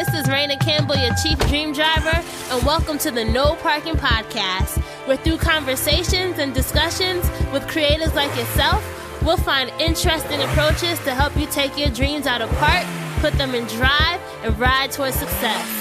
This is Raina Campbell, your Chief Dream Driver, and welcome to the No Parking Podcast, where through conversations and discussions with creators like yourself, we'll find interesting approaches to help you take your dreams out of park, put them in drive, and ride towards success.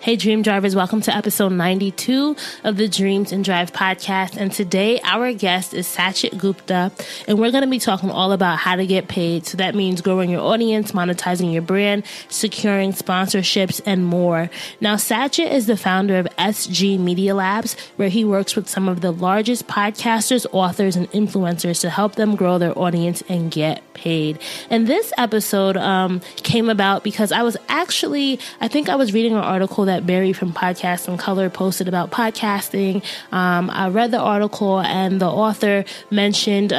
Hey Dream Drivers, welcome to episode 92 of the Dreams and Drive podcast. And today our guest is Sachit Gupta, and we're going to be talking all about how to get paid. So that means growing your audience, monetizing your brand, securing sponsorships, and more. Now, Sachit is the founder of SG Media Labs, where he works with some of the largest podcasters, authors, and influencers to help them grow their audience and get paid. And this episode came about because I was reading an article that Barry from Podcast and Color posted about podcasting. I read the article, and the author mentioned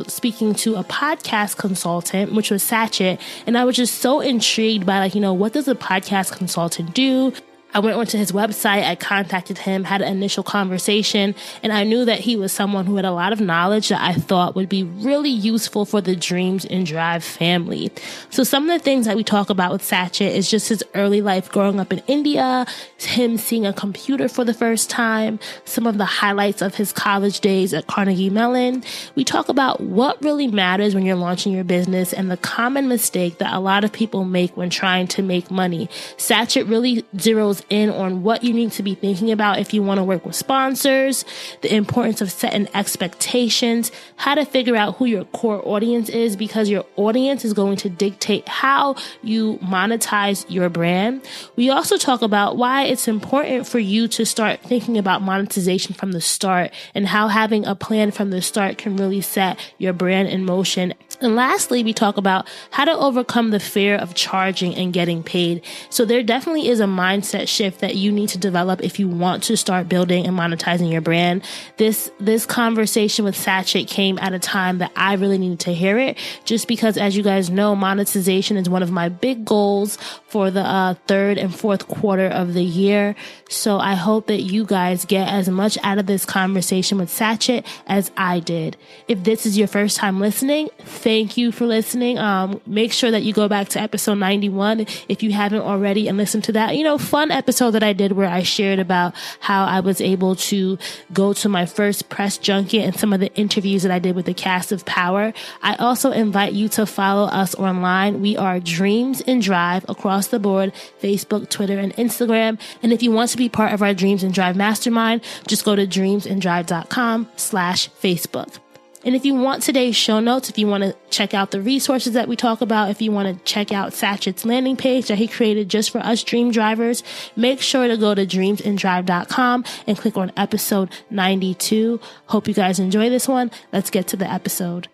speaking to a podcast consultant, which was Sachit, and I was just so intrigued by what does a podcast consultant do? I went onto his website, I contacted him, had an initial conversation, and I knew that he was someone who had a lot of knowledge that I thought would be really useful for the Dreams and Drive family. So some of the things that we talk about with Sachit is just his early life growing up in India, him seeing a computer for the first time, some of the highlights of his college days at Carnegie Mellon. We talk about what really matters when you're launching your business and the common mistake that a lot of people make when trying to make money. Sachit really zeroes in on what you need to be thinking about if you want to work with sponsors, the importance of setting expectations, how to figure out who your core audience is, because your audience is going to dictate how you monetize your brand. We also talk about why it's important for you to start thinking about monetization from the start and how having a plan from the start can really set your brand in motion. And lastly, we talk about how to overcome the fear of charging and getting paid. So there definitely is a mindset shift that you need to develop if you want to start building and monetizing your brand. This conversation with Sachit came at a time that I really needed to hear it, just because, as you guys know, monetization is one of my big goals for the third and fourth quarter of the year. So I hope that you guys get as much out of this conversation with Sachit as I did. If this is your first time listening, thank you for listening. Make sure that you go back to episode 91 if you haven't already and listen to that, fun episode that I did where I shared about how I was able to go to my first press junket and some of the interviews that I did with the cast of Power. I also invite you to follow us online. We are Dreams and Drive across the board, Facebook, Twitter, and Instagram. And if you want to be part of our Dreams and Drive mastermind, just go to dreamsanddrive.com/Facebook. And if you want today's show notes, if you want to check out the resources that we talk about, if you want to check out Sachit's landing page that he created just for us Dream Drivers, make sure to go to dreamsanddrive.com and click on episode 92. Hope you guys enjoy this one. Let's get to the episode.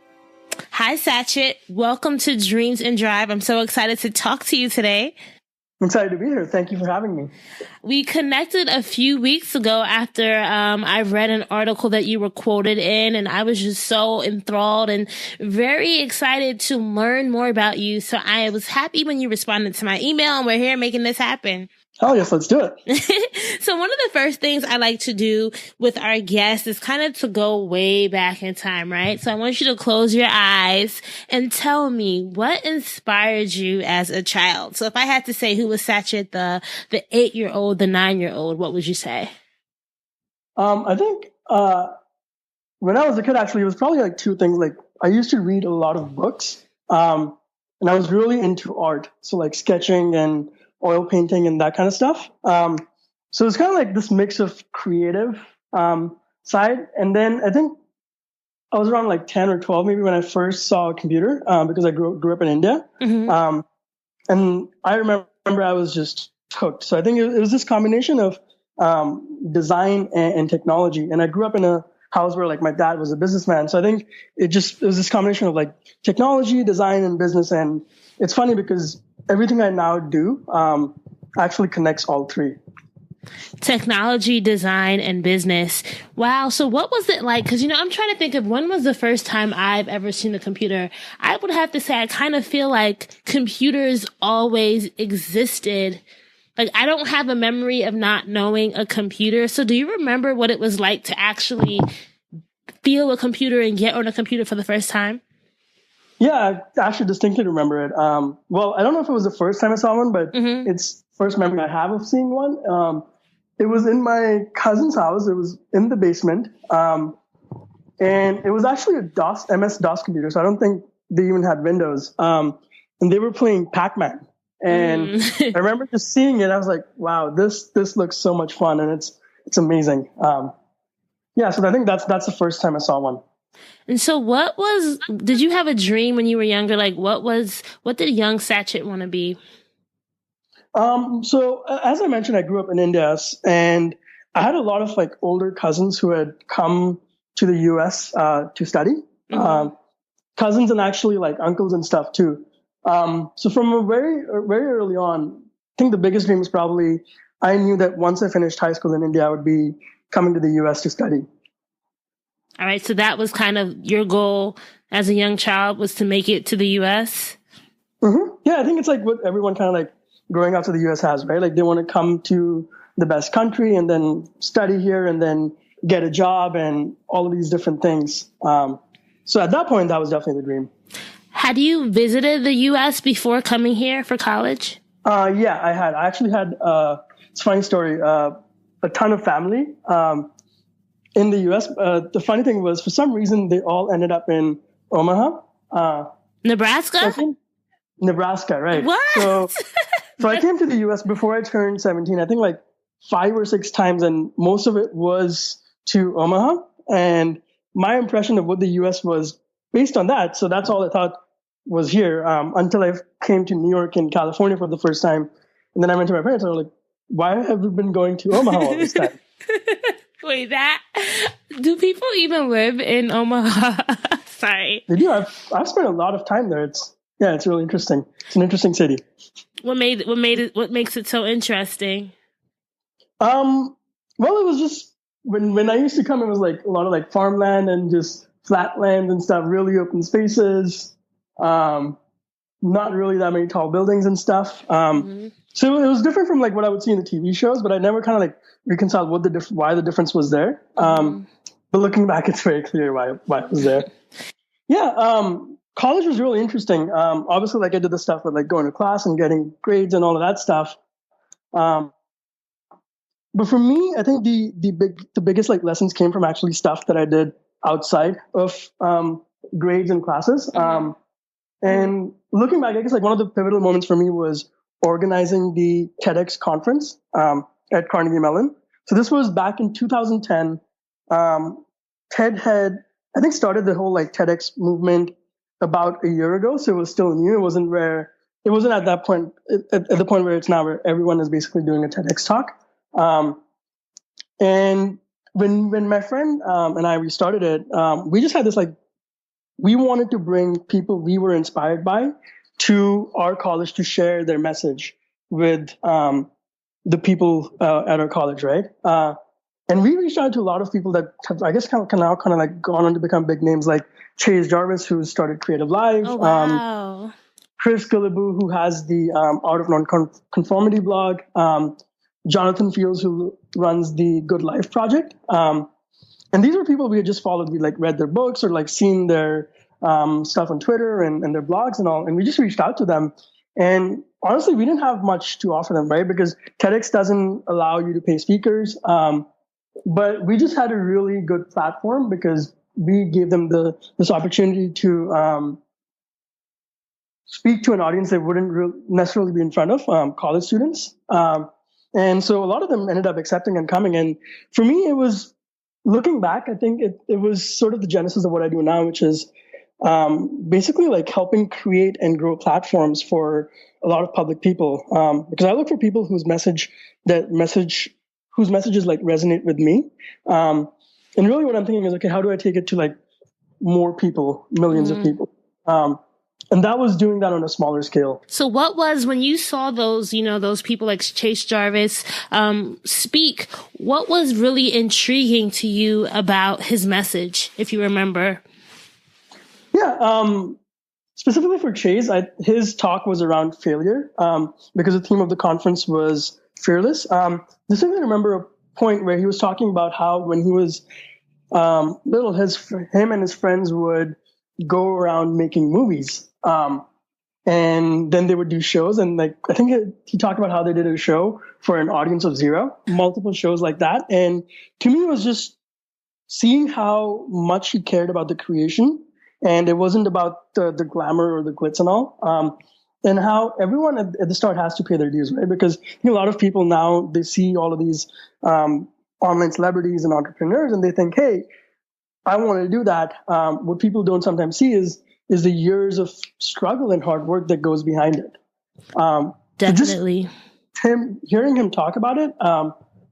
Hi, Sachit. Welcome to Dreams and Drive. I'm so excited to talk to you today. I'm excited to be here. Thank you for having me. We connected a few weeks ago after I read an article that you were quoted in, and I was just so enthralled and very excited to learn more about you. So I was happy when you responded to my email, and we're here making this happen. Oh, yes, let's do it. So one of the first things I like to do with our guests is kind of to go way back in time, right? So I want you to close your eyes and tell me what inspired you as a child. So if I had to say who was Sachit, the 8-year-old, the 9-year-old, what would you say? I think when I was a kid, actually, it was probably two things. I used to read a lot of books, and I was really into art. So sketching and oil painting and that kind of stuff. So it's kind of this mix of creative side. And then I think I was around 10 or 12 maybe when I first saw a computer because I grew up in India. Mm-hmm. And I remember I was just hooked. So I think it was this combination of design and technology. And I grew up in a house where my dad was a businessman. So I think it was this combination of technology, design, and business. And it's funny because everything I now do actually connects all three. Technology, design, and business. Wow. So what was it like? Because, I'm trying to think of when was the first time I've ever seen a computer. I would have to say I kind of feel like computers always existed. I don't have a memory of not knowing a computer. So do you remember what it was like to actually feel a computer and get on a computer for the first time? Yeah, I actually distinctly remember it. Well, I don't know if it was the first time I saw one, but it's first memory I have of seeing one. It was in my cousin's house. It was in the basement. And it was actually a MS-DOS computer, so I don't think they even had Windows. And they were playing Pac-Man. And I remember just seeing it. I was like, wow, this looks so much fun, and it's amazing. Yeah, so I think that's the first time I saw one. And so did you have a dream when you were younger? Like what did young Satchit want to be? So as I mentioned, I grew up in India, and I had a lot of like older cousins who had come to the US to study. Cousins and actually like uncles and stuff too. So from a very, very early on, I think the biggest dream was probably I knew that once I finished high school in India, I would be coming to the US to study. All right. So that was kind of your goal as a young child, was to make it to the US? Mm-hmm. Yeah, I think it's like what everyone kind of like growing up to the US has, right? Like they want to come to the best country and then study here and then get a job and all of these different things. So at that point, that was definitely the dream. Had you visited the US before coming here for college? Yeah, I had. I actually had, it's a funny story, a ton of family in the US. The funny thing was, for some reason, they all ended up in Omaha. Nebraska? Nebraska, right. What? So I came to the US before I turned 17, I think like 5 or 6 times, and most of it was to Omaha. And my impression of what the US was based on that. So that's all I thought was here until I came to New York and California for the first time. And then I went to my parents and I was like, why have we been going to Omaha all this time? Wait, do people even live in Omaha? Sorry. They do. I've spent a lot of time there. It's really interesting. It's an interesting city. What makes it so interesting? Well, it was just when I used to come, it was like a lot of like farmland and just flat land and stuff, really open spaces, not really that many tall buildings and stuff. So it was different from like what I would see in the TV shows, but I never kind of like reconciled why the difference was there. But looking back, it's very clear why it was there. Yeah. College was really interesting. Obviously, like I did the stuff with like going to class and getting grades and all of that stuff. But for me, I think the biggest like lessons came from actually stuff that I did outside of grades and classes. And looking back, I guess like one of the pivotal moments for me was organizing the TEDx conference at Carnegie Mellon. So this was back in 2010. TED had, I think, started the whole like TEDx movement about a year ago. So it was still new. It wasn't at that point, at the point where it's now, where everyone is basically doing a TEDx talk. And when my friend and I restarted it, we just had this like, we wanted to bring people we were inspired by to our college to share their message with the people at our college, right? And we reached out to a lot of people that have, I guess, kind of like gone on to become big names, like Chase Jarvis, who started Creative Live. Oh, wow. Chris Gillibu, who has the Art of Nonconformity blog. Jonathan Fields, who runs the Good Life Project. And these were people we had just followed. We like read their books or like seen their stuff on Twitter and their blogs and all. And we just reached out to them. And honestly, we didn't have much to offer them, right? Because TEDx doesn't allow you to pay speakers. But we just had a really good platform because we gave them this opportunity to speak to an audience that wouldn't necessarily be in front of college students. And so a lot of them ended up accepting and coming. And for me, it was, looking back, I think it was sort of the genesis of what I do now, which is basically like helping create and grow platforms for a lot of public people. Because I look for people whose messages like resonate with me. And really what I'm thinking is, okay, how do I take it to like more people, millions of people? And that was doing that on a smaller scale. So what was, when you saw those, those people like Chase Jarvis speak, what was really intriguing to you about his message, if you remember? Yeah. Specifically for Chase, his talk was around failure because the theme of the conference was fearless. Distinctly remember a point where he was talking about how when he was little, him and his friends would go around making movies. And then they would do shows. And like, I think he talked about how they did a show for an audience of 0, multiple shows like that. And to me, it was just seeing how much he cared about the creation. And it wasn't about the glamour or the glitz and all. And how everyone at the start has to pay their dues, right? Because a lot of people now, they see all of these online celebrities and entrepreneurs, and they think, hey, I want to do that. What people don't sometimes see is the years of struggle and hard work that goes behind it. Definitely. Hearing him talk about it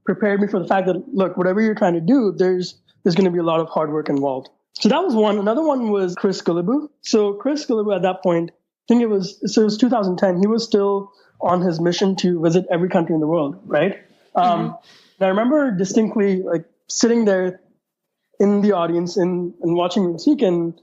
prepared me for the fact that, look, whatever you're trying to do, there's going to be a lot of hard work involved. So that was one. Another one was Chris Guillebeau. So Chris Guillebeau at that point, I think it was 2010. He was still on his mission to visit every country in the world, right? And I remember distinctly like sitting there in the audience and watching him speak and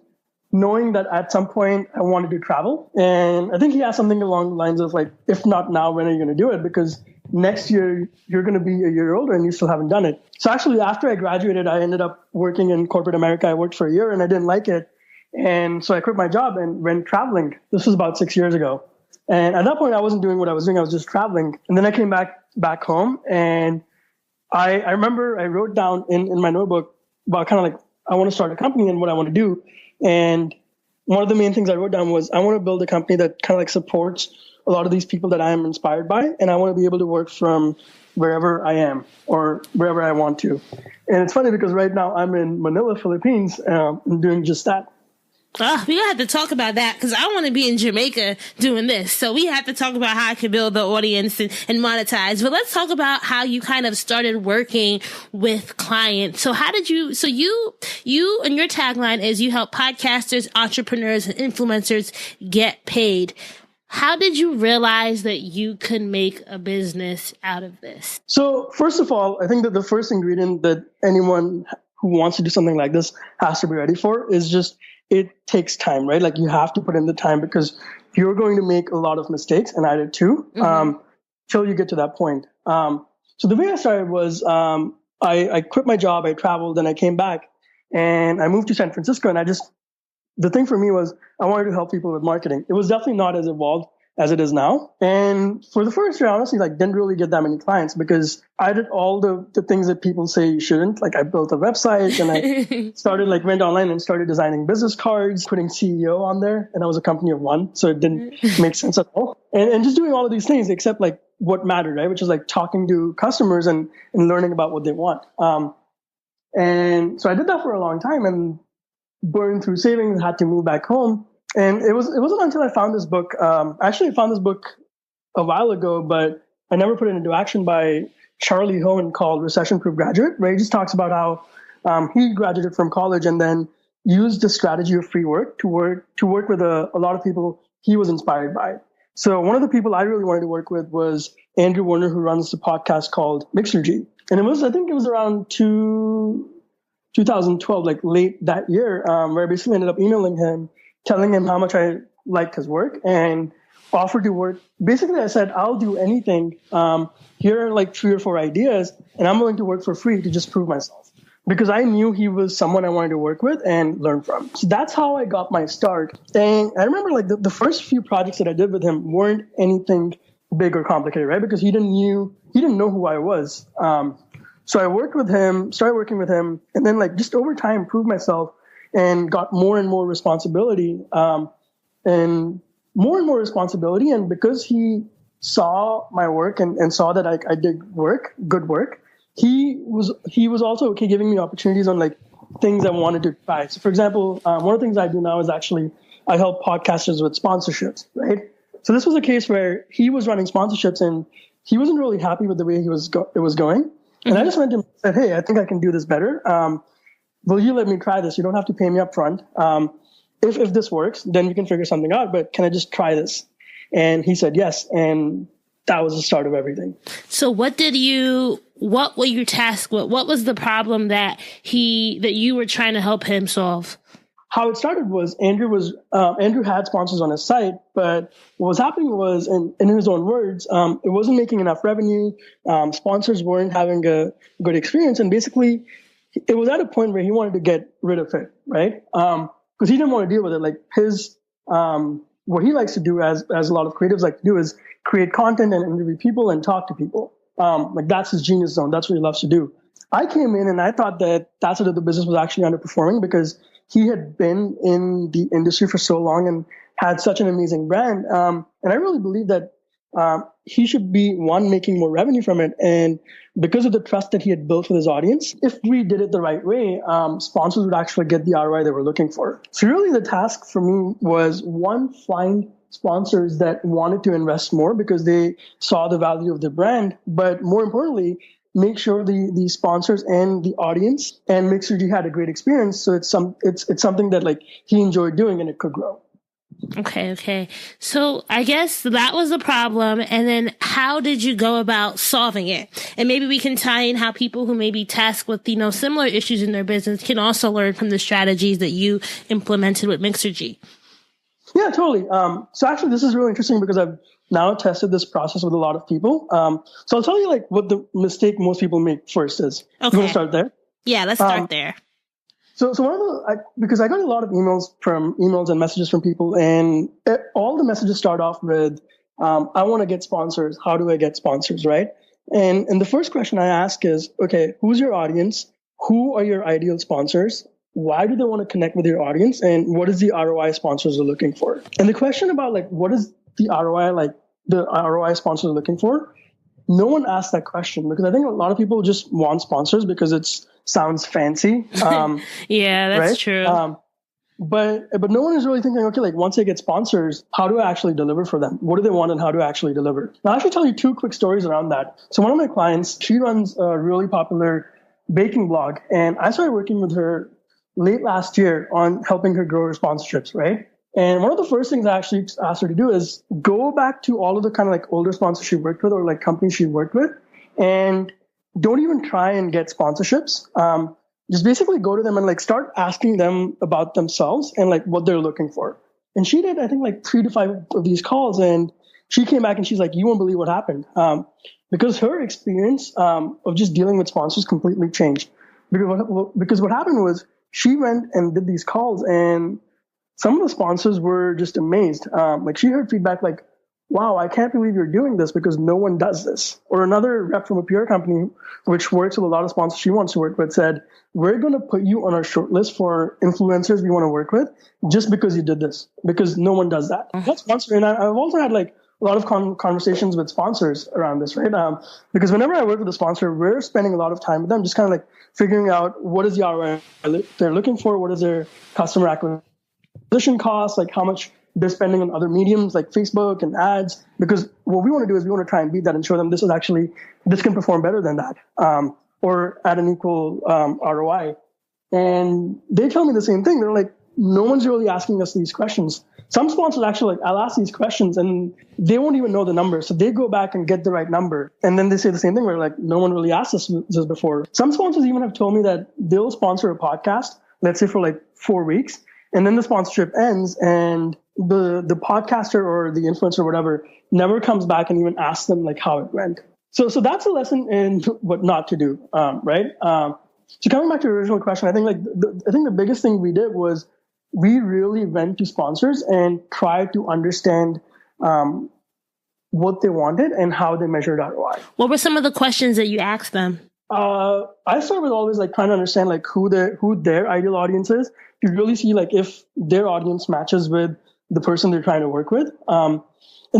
knowing that at some point I wanted to travel. And I think he asked something along the lines of like, if not now, when are you going to do it? Because next year you're going to be a year older and you still haven't done it. So actually after I graduated, I ended up working in corporate America. I worked for a year and I didn't like it. And so I quit my job and went traveling. This was about 6 years ago. And at that point, I wasn't doing what I was doing. I was just traveling. And then I came back home. And I remember I wrote down in my notebook about kind of like, I want to start a company and what I want to do. And one of the main things I wrote down was I want to build a company that kind of like supports a lot of these people that I am inspired by. And I want to be able to work from wherever I am or wherever I want to. And it's funny because right now I'm in Manila, Philippines, and doing just that. Oh, we have to talk about that because I want to be in Jamaica doing this. So we have to talk about how I can build the audience and monetize. But let's talk about how you kind of started working with clients. So how did you, you and your tagline is you help podcasters, entrepreneurs, and influencers get paid. How did you realize that you could make a business out of this? So first of all, I think that the first ingredient that anyone who wants to do something like this has to be ready for is just it takes time, right? Like you have to put in the time because you're going to make a lot of mistakes, and I did too, till you get to that point. So the way I started was I quit my job, I traveled, and I came back, and I moved to San Francisco, and the thing for me was I wanted to help people with marketing. It was definitely not as evolved as it is now. And for the first year, honestly, like didn't really get that many clients because I did all the things that people say you shouldn't. Like I built a website and I went online and started designing business cards, putting CEO on there. And I was a company of one. So it didn't make sense at all. And just doing all of these things except like what mattered, right? Which is like talking to customers and learning about what they want. And so I did that for a long time and burned through savings, had to move back home. And it wasn't until I found this book. Actually, I found this book a while ago, but I never put it into action by Charlie Hoehn called Recession Proof Graduate, where he just talks about how he graduated from college and then used the strategy of free work to work with a lot of people he was inspired by. So one of the people I really wanted to work with was Andrew Warner, who runs the podcast called Mixergy. And I think it was around 2012, like late that year, where I basically ended up emailing him, telling him how much I liked his work and offered to work. Basically, I said, I'll do anything. Here are like 3 or 4 ideas, and I'm willing to work for free to just prove myself. Because I knew he was someone I wanted to work with and learn from. So that's how I got my start. And I remember like the first few projects that I did with him weren't anything big or complicated, right? Because he didn't know who I was. So I started working with him, and then like just over time proved myself and got more and more responsibility, and because he saw my work and saw that I did good work, he was also okay giving me opportunities on like things I wanted to try. So for example, one of the things I do now is actually I help podcasters with sponsorships, right? So this was a case where he was running sponsorships and he wasn't really happy with the way it was going. And I just went to him and said, hey, I think I can do this better. Will you let me try this? You don't have to pay me up front. If this works, then we can figure something out. But can I just try this? And he said yes. And that was the start of everything. So what were your tasks? What was the problem that you were trying to help him solve? How it started was Andrew had sponsors on his site, but what was happening was, in his own words, it wasn't making enough revenue. Sponsors weren't having a good experience. And basically, it was at a point where he wanted to get rid of it, right? because he didn't want to deal with it. Like what he likes to do, as a lot of creatives like to do, is create content and interview people and talk to people. Like that's his genius zone. That's what he loves to do. I came in and I thought that that's what the business was actually underperforming, because he had been in the industry for so long and had such an amazing brand. And I really believe that he should be, one, making more revenue from it. And because of the trust that he had built with his audience, if we did it the right way, sponsors would actually get the ROI they were looking for. So really the task for me was, one, find sponsors that wanted to invest more because they saw the value of the brand, but more importantly, make sure the sponsors and the audience and make sure he had a great experience. So it's something that like he enjoyed doing and it could grow. Okay. So I guess that was the problem. And then how did you go about solving it? And maybe we can tie in how people who may be tasked with, similar issues in their business can also learn from the strategies that you implemented with Mixergy. Yeah, totally. So actually, this is really interesting because I've now tested this process with a lot of people. So I'll tell you like what the mistake most people make first is. Okay. You want to start there? Yeah, let's start there. So one of because I got a lot of emails and messages from people, and all the messages start off with, I want to get sponsors. How do I get sponsors, right? And the first question I ask is, okay, who's your audience? Who are your ideal sponsors? Why do they want to connect with your audience? And what is the ROI sponsors are looking for? And the question about like, what is the ROI sponsors are looking for? No one asked that question, because I think a lot of people just want sponsors because it sounds fancy. Yeah, that's right? true. But no one is really thinking, okay, like once they get sponsors, how do I actually deliver for them? What do they want and how do I actually deliver? Now, I'll actually tell you two quick stories around that. So one of my clients, she runs a really popular baking blog, and I started working with her late last year on helping her grow her sponsorships, right? And one of the first things I actually asked her to do is go back to all of the kind of like older sponsors she worked with or like companies she worked with, and don't even try and get sponsorships. Just basically go to them and like start asking them about themselves and like what they're looking for. And she did, I think, like 3 to 5 of these calls, and she came back and she's like, you won't believe what happened. Because her experience of just dealing with sponsors completely changed. Because what happened was she went and did these calls, and some of the sponsors were just amazed. Like she heard feedback like, wow, I can't believe you're doing this because no one does this. Or another rep from a PR company, which works with a lot of sponsors she wants to work with, said, we're going to put you on our short list for influencers we want to work with just because you did this, because no one does that. That's sponsor. And I've also had like a lot of conversations with sponsors around this, right? Because whenever I work with a sponsor, we're spending a lot of time with them, just kind of like figuring out what is the ROI they're looking for, what is their customer acquisition cost, like how much they're spending on other mediums like Facebook and ads. Because what we want to do is we want to try and beat that and show them this can perform better than that, or at an equal ROI. And they tell me the same thing. They're like, no one's really asking us these questions. Some sponsors actually, like, I'll ask these questions and they won't even know the number. So they go back and get the right number. And then they say the same thing where like, no one really asked us this before. Some sponsors even have told me that they'll sponsor a podcast, let's say for like 4 weeks. And then the sponsorship ends and the podcaster or the influencer or whatever never comes back and even asks them like how it went. So that's a lesson in what not to do, right? So coming back to your original question, I think the biggest thing we did was we really went to sponsors and tried to understand what they wanted and how they measured ROI. What were some of the questions that you asked them? I start with always like trying to understand like who their ideal audience is, to really see like if their audience matches with the person they're trying to work with. And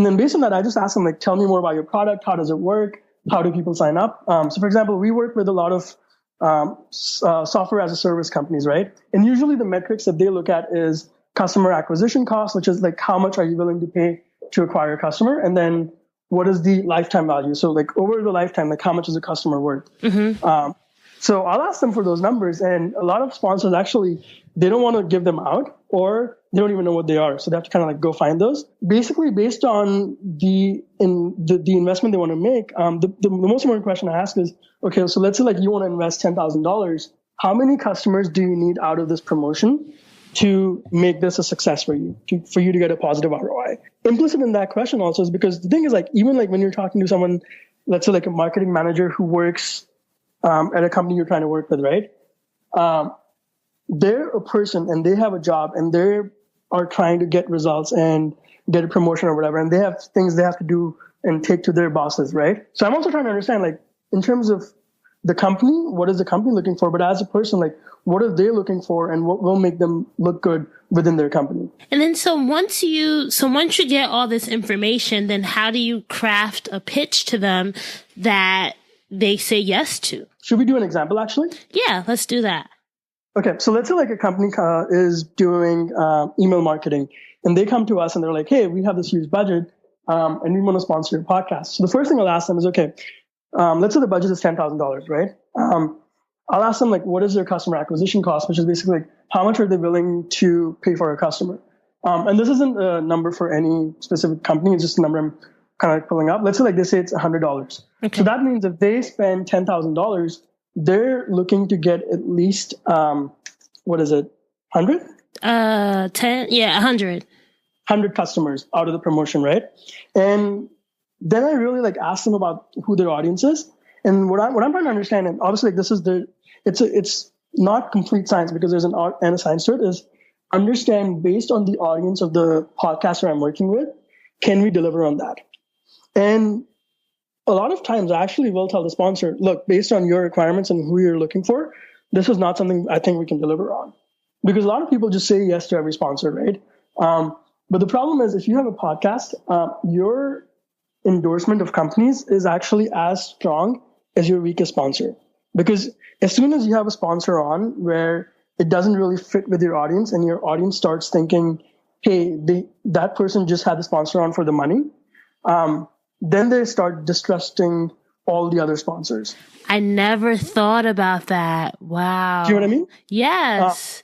then based on that, I just ask them like, tell me more about your product. How does it work? How do people sign up? So for example, we work with a lot of software as a service companies, right? And usually the metrics that they look at is customer acquisition cost, which is like how much are you willing to pay to acquire a customer? And then what is the lifetime value? So like over the lifetime, like how much is a customer worth? Mm-hmm. So I'll ask them for those numbers, and a lot of sponsors actually, they don't want to give them out, or they don't even know what they are. So they have to kind of like go find those. Basically, based on the investment they want to make, the most important question I ask is, okay, so let's say like you want to invest $10,000. How many customers do you need out of this promotion to make this a success for you, for you to get a positive ROI? Implicit in that question also is because the thing is like, even like when you're talking to someone, let's say like a marketing manager who works at a company you're trying to work with, right? they're a person and they have a job and they are trying to get results and get a promotion or whatever, and they have things they have to do and take to their bosses, right? So I'm also trying to understand, like, in terms of the company, what is the company looking for? But as a person, like, what are they looking for and what will make them look good within their company? And then once you get all this information, then how do you craft a pitch to them that they say yes to? Should we do an example, actually? Yeah, let's do that. Okay, so let's say like a company is doing email marketing, and they come to us and they're like, hey, we have this huge budget and we want to sponsor your podcast. So the first thing I'll ask them is, okay, let's say the budget is $10,000, right? I'll ask them, like, what is their customer acquisition cost, which is basically like, how much are they willing to pay for a customer? And this isn't a number for any specific company. It's just a number I'm kind of pulling up. Let's say like they say it's $100. Okay. So that means if they spend $10,000, they're looking to get at least, 100? 10, yeah, 100. 100 customers out of the promotion, right? And then I really like ask them about who their audience is. And what I'm trying to understand, and obviously like this is it's not complete science because there's an art and a science to it, is understand based on the audience of the podcaster I'm working with, can we deliver on that? And a lot of times I actually will tell the sponsor, look, based on your requirements and who you're looking for, this is not something I think we can deliver on. Because a lot of people just say yes to every sponsor, right? But the problem is if you have a podcast, your endorsement of companies is actually as strong as your weakest sponsor. Because as soon as you have a sponsor on where it doesn't really fit with your audience and your audience starts thinking, hey, that person just had the sponsor on for the money, then they start distrusting all the other sponsors. I never thought about that. Wow. Do you know what I mean? Yes.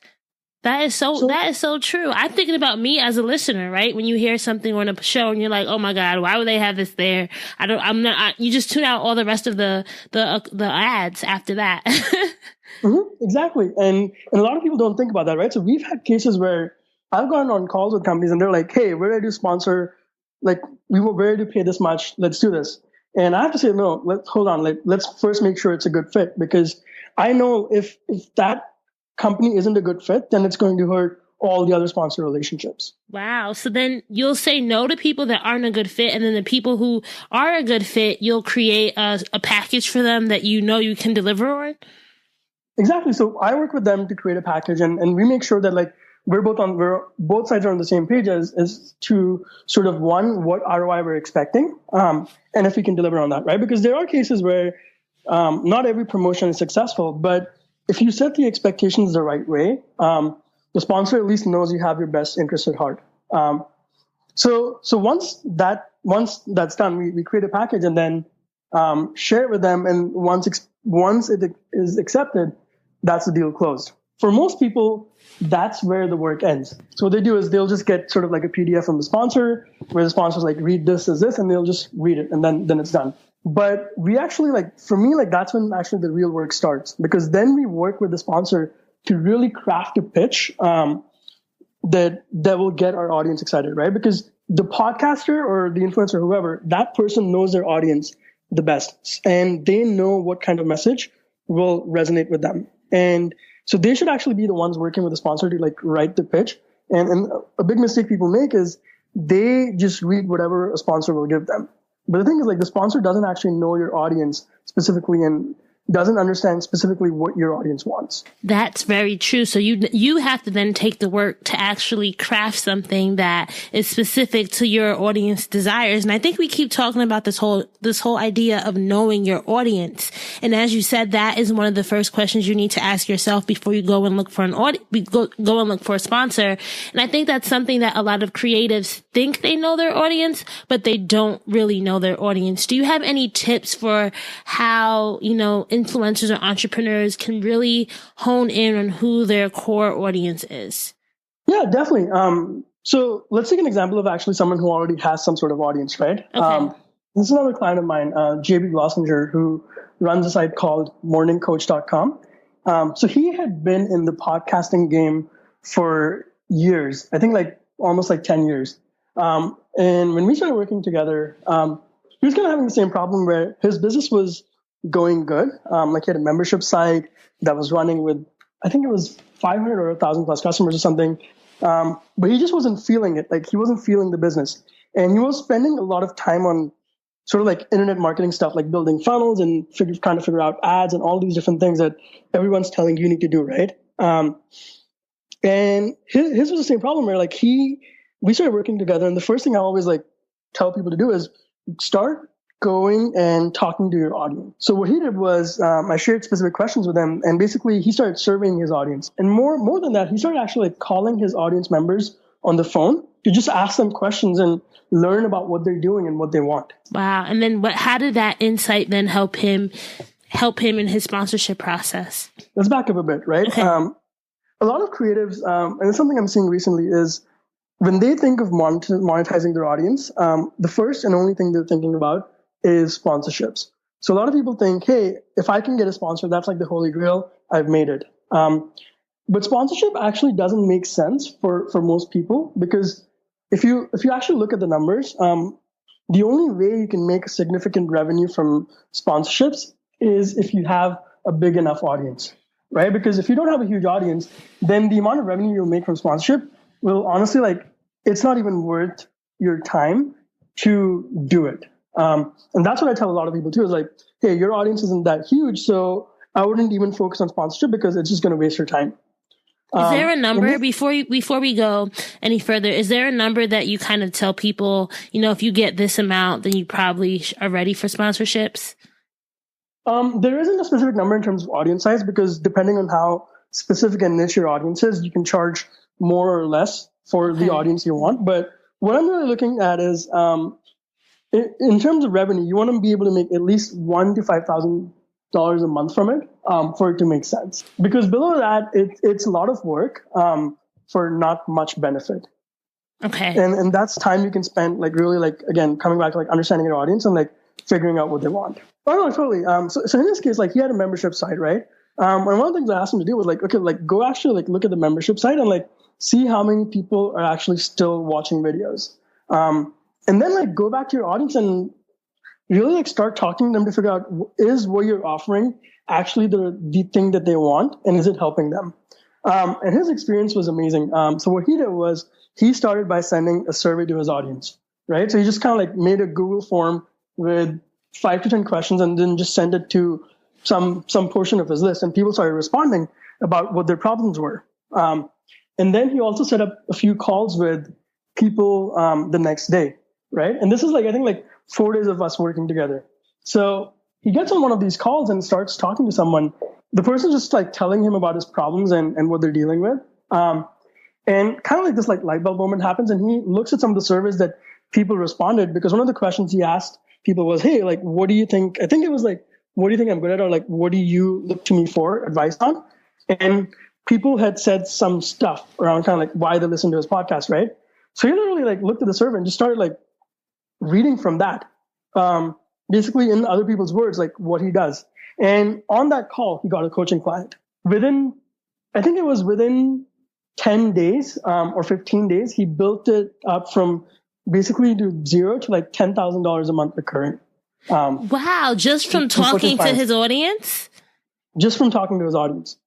That is so true. I'm thinking about me as a listener, right? When you hear something on a show and you're like, oh my God, why would they have this there? You just tune out all the rest of the ads after that. Exactly. And a lot of people don't think about that, right? So we've had cases where I've gone on calls with companies and they're like, hey, we're ready to sponsor, like we were ready to pay this much. Let's do this. And I have to say, no, hold on. Let's first make sure it's a good fit, because I know if that company isn't a good fit, then it's going to hurt all the other sponsor relationships. Wow. So then you'll say no to people that aren't a good fit. And then the people who are a good fit, you'll create a package for them that you know you can deliver on? Exactly. So I work with them to create a package, and we make sure that like both sides are on the same page as to sort of one, what ROI we're expecting, and if we can deliver on that, right? Because there are cases where not every promotion is successful, but if you set the expectations the right way, the sponsor at least knows you have your best interest at heart. So once that's done, we create a package and then share it with them. And once it is accepted, that's the deal closed. For most people, that's where the work ends. So what they do is they'll just get sort of like a PDF from the sponsor, where the sponsor's like, read this as this, and they'll just read it, and then it's done. But we actually, like, for me, like, that's when actually the real work starts, because then we work with the sponsor to really craft a pitch that will get our audience excited, right? Because the podcaster or the influencer, whoever, that person knows their audience the best, and they know what kind of message will resonate with them. And so they should actually be the ones working with the sponsor to like write the pitch. And a big mistake people make is they just read whatever a sponsor will give them. But the thing is, like, the sponsor doesn't actually know your audience specifically and doesn't understand specifically what your audience wants. That's very true. So you have to then take the work to actually craft something that is specific to your audience desires. And I think we keep talking about this whole idea of knowing your audience. And as you said, that is one of the first questions you need to ask yourself before you go and look for go and look for a sponsor. And I think that's something that a lot of creatives think they know their audience, but they don't really know their audience. Do you have any tips for how, influencers or entrepreneurs can really hone in on who their core audience is? Yeah, definitely. So let's take an example of actually someone who already has some sort of audience, right? Okay. This is another client of mine, JB Glossinger, who runs a site called morningcoach.com. So he had been in the podcasting game for years, I think like almost like 10 years. And when we started working together, he was kind of having the same problem where his business was going good. Like he had a membership site that was running with I think it was 500 or 1,000 plus customers or something. But he just wasn't feeling it. Like he wasn't feeling the business. And he was spending a lot of time on sort of like internet marketing stuff, like building funnels and trying to figure out ads and all these different things that everyone's telling you need to do, right? And his was the same problem where like we started working together. And the first thing I always like tell people to do is start going and talking to your audience. So what he did was I shared specific questions with him, and basically he started surveying his audience. And more than that, he started actually like calling his audience members on the phone to just ask them questions and learn about what they're doing and what they want. Wow. And then how did that insight then help him in his sponsorship process? Let's back up a bit, right? Okay. A lot of creatives, and it's something I'm seeing recently, is when they think of monetizing their audience, the first and only thing they're thinking about is sponsorships. So a lot of people think, hey, if I can get a sponsor, that's like the holy grail, I've made it. But sponsorship actually doesn't make sense for most people, because if you actually look at the numbers, the only way you can make a significant revenue from sponsorships is if you have a big enough audience, right? Because if you don't have a huge audience, then the amount of revenue you'll make from sponsorship will honestly, like, it's not even worth your time to do it. And that's what I tell a lot of people too, is like, hey, your audience isn't that huge, so I wouldn't even focus on sponsorship because it's just going to waste your time. Is there a number before we go any further? Is there a number that you kind of tell people, if you get this amount, then you probably are ready for sponsorships? There isn't a specific number in terms of audience size, because depending on how specific and niche your audience is, you can charge more or less for the audience you want. But what I'm really looking at is, in terms of revenue, you want to be able to make at least $1,000 to $5,000 a month from it, for it to make sense. Because below that, it's a lot of work for not much benefit. Okay. And that's time you can spend, like, really, like, again, coming back to like understanding your audience and like figuring out what they want. Oh no, totally. So in this case, like, he had a membership site, right? And one of the things I asked him to do was like, okay, like, go actually like look at the membership site and like see how many people are actually still watching videos. And then like go back to your audience and really like start talking to them to figure out, is what you're offering actually the thing that they want, and is it helping them? And his experience was amazing. So what he did was he started by sending a survey to his audience, right? So he just kind of like made a Google form with 5 to 10 questions and then just send it to some portion of his list, and people started responding about what their problems were. And then he also set up a few calls with people the next day, right? And this is like, I think like 4 days of us working together. So he gets on one of these calls and starts talking to someone. The person's just like telling him about his problems and what they're dealing with. And kind of like this like light bulb moment happens, and he looks at some of the surveys that people responded, because one of the questions he asked people was, hey, like, what do you think? I think it was like, what do you think I'm good at? Or like, what do you look to me for advice on? And people had said some stuff around kind of like why they listen to his podcast, right? So he literally like looked at the survey and just started like reading from that, basically in other people's words, like what he does. And on that call, he got a coaching client. I think it was within 10 days or 15 days, he built it up from basically to zero to like $10,000 a month recurring. Wow. Just from talking to his audience? Just from talking to his audience.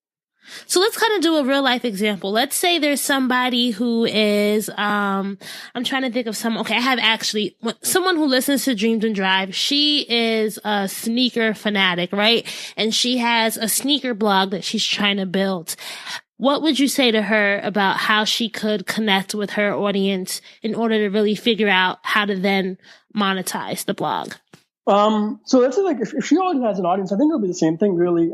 So let's kind of do a real life example. Let's say there's somebody who is, I'm trying to think of someone. Okay. I have actually someone who listens to Dreams and Drive. She is a sneaker fanatic, right? And she has a sneaker blog that she's trying to build. What would you say to her about how she could connect with her audience in order to really figure out how to then monetize the blog? So let's say like if she already has an audience, I think it'll be the same thing really.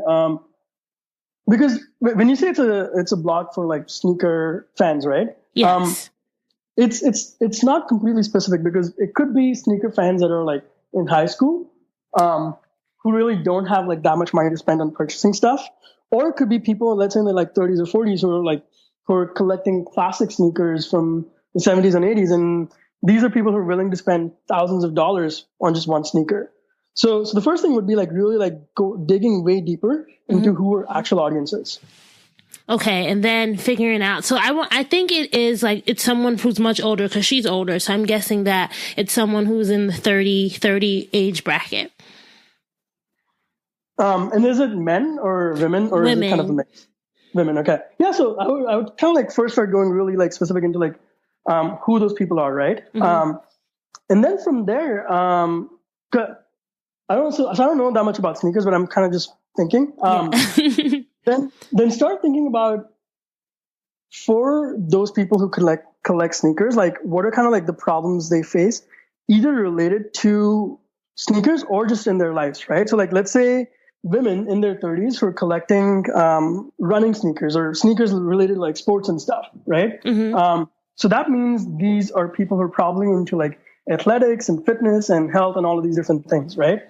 Because when you say it's a blog for like sneaker fans, right? Yes. It's not completely specific, because it could be sneaker fans that are like in high school, who really don't have like that much money to spend on purchasing stuff. Or it could be people, let's say in their like 30s or 40s, who are collecting classic sneakers from the 70s and 80s. And these are people who are willing to spend thousands of dollars on just one sneaker. So the first thing would be like really like go digging way deeper into who our actual audience is. Okay, and then figuring out. So I think it is like it's someone who's much older, because she's older. So I'm guessing that it's someone who's in the 30 age bracket. And is it men or women, or women. Is it kind of a mix? Women. Okay. Yeah. So I would kind of like first start going really like specific into like who those people are, right? Mm-hmm. And then from there, I don't know that much about sneakers, but I'm kind of just thinking. Yeah. Then start thinking about for those people who collect sneakers, like what are kind of like the problems they face, either related to sneakers or just in their lives, right? So like let's say women in their 30s who are collecting running sneakers or sneakers related to like sports and stuff, right? Mm-hmm. So that means these are people who are probably into like athletics and fitness and health and all of these different things, right?